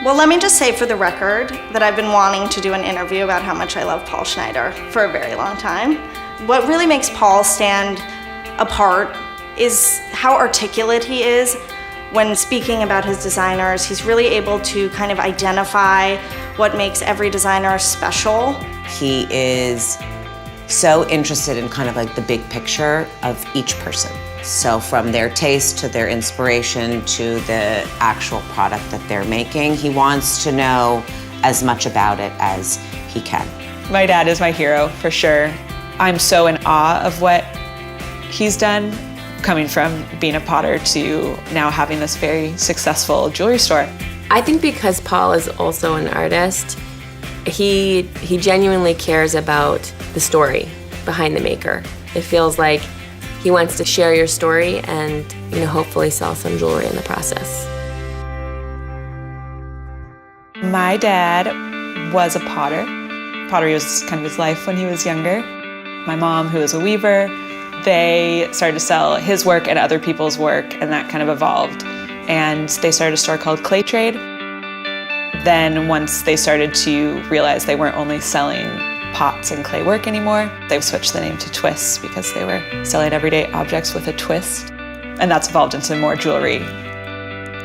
Well, let me just say for the record that I've been wanting to do an interview about how much I love Paul Schneider for a very long time. What really makes Paul stand apart is how articulate he is when speaking about his designers. He's really able to kind of identify what makes every designer special. He is so interested in kind of like the big picture of each person. So from their taste to their inspiration to the actual product that they're making, he wants to know as much about it as he can. My dad is my hero, for sure. I'm so in awe of what he's done, coming from being a potter to now having this very successful jewelry store. I think because Paul is also an artist, he genuinely cares about the story behind the maker. It feels like he wants to share your story and, hopefully sell some jewelry in the process. My dad was a potter. Pottery was kind of his life when he was younger. My mom, who was a weaver, they started to sell his work and other people's work, and that kind of evolved. And they started a store called Clay Trade. Then once they started to realize they weren't only selling pots and clay work anymore, they've switched the name to Twist because they were selling everyday objects with a twist. And that's evolved into more jewelry.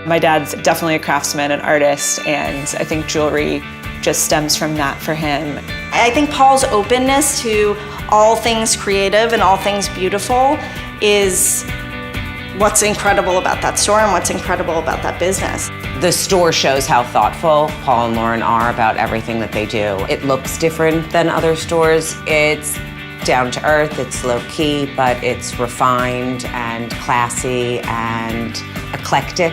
My dad's definitely a craftsman, an artist, and I think jewelry just stems from that for him. I think Paul's openness to all things creative and all things beautiful is what's incredible about that store and what's incredible about that business. The store shows how thoughtful Paul and Lauren are about everything that they do. It looks different than other stores. It's down to earth, it's low key, but it's refined and classy and eclectic.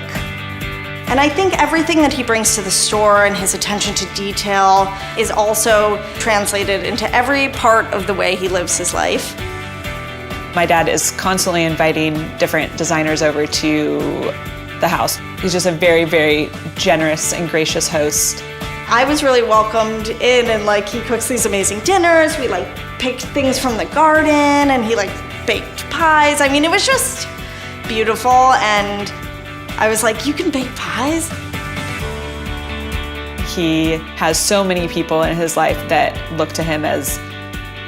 And I think everything that he brings to the store and his attention to detail is also translated into every part of the way he lives his life. My dad is constantly inviting different designers over to the house. He's just a very, very generous and gracious host. I was really welcomed in, and he cooks these amazing dinners. We picked things from the garden, and he baked pies. I mean, it was just beautiful, and I was like, you can bake pies? He has so many people in his life that look to him as,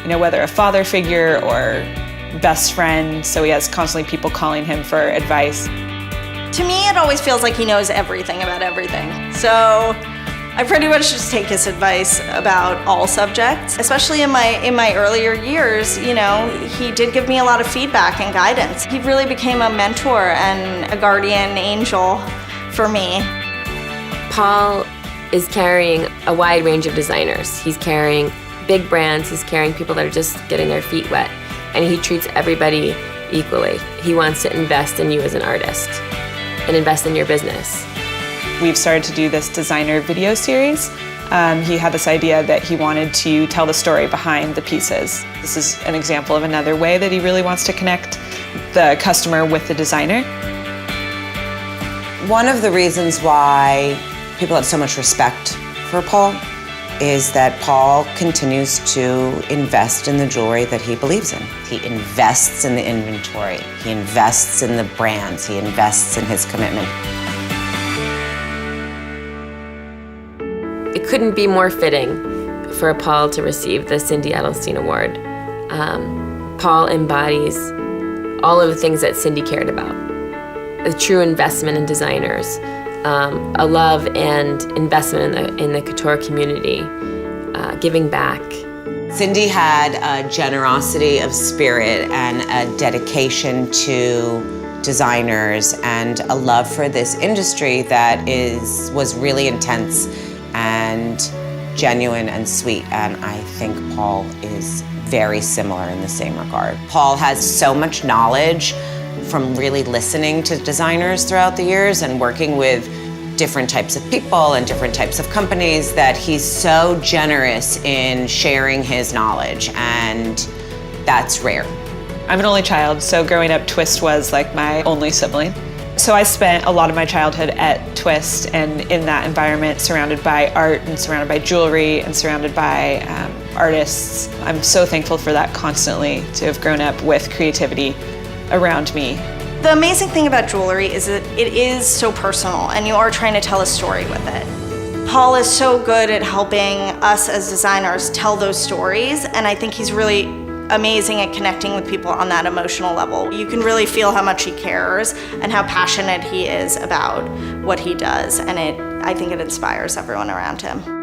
whether a father figure or best friend, so he has constantly people calling him for advice. To me, it always feels like he knows everything about everything. So I pretty much just take his advice about all subjects. Especially in my earlier years, he did give me a lot of feedback and guidance. He really became a mentor and a guardian angel for me. Paul is carrying a wide range of designers. He's carrying big brands, he's carrying people that are just getting their feet wet, and he treats everybody equally. He wants to invest in you as an artist and invest in your business. We've started to do this designer video series. He had this idea that he wanted to tell the story behind the pieces. This is an example of another way that he really wants to connect the customer with the designer. One of the reasons why people have so much respect for Paul is that Paul continues to invest in the jewelry that he believes in. He invests in the inventory. He invests in the brands. He invests in his commitment. It couldn't be more fitting for Paul to receive the Cindy Edelstein Award. Paul embodies all of the things that Cindy cared about. A true investment in designers, a love and investment in the couture community, giving back. Cindy had a generosity of spirit and a dedication to designers and a love for this industry that was really intense and genuine and sweet, and I think Paul is very similar in the same regard. Paul has so much knowledge from really listening to designers throughout the years and working with different types of people and different types of companies that he's so generous in sharing his knowledge, and that's rare. I'm an only child, so growing up, Twist was like my only sibling. So I spent a lot of my childhood at Twist, and in that environment, surrounded by art and surrounded by jewelry and surrounded by artists. I'm so thankful for that constantly, to have grown up with creativity around me. The amazing thing about jewelry is that it is so personal, and you are trying to tell a story with it. Paul is so good at helping us as designers tell those stories, and I think he's really amazing at connecting with people on that emotional level. You can really feel how much he cares and how passionate he is about what he does, and I think it inspires everyone around him.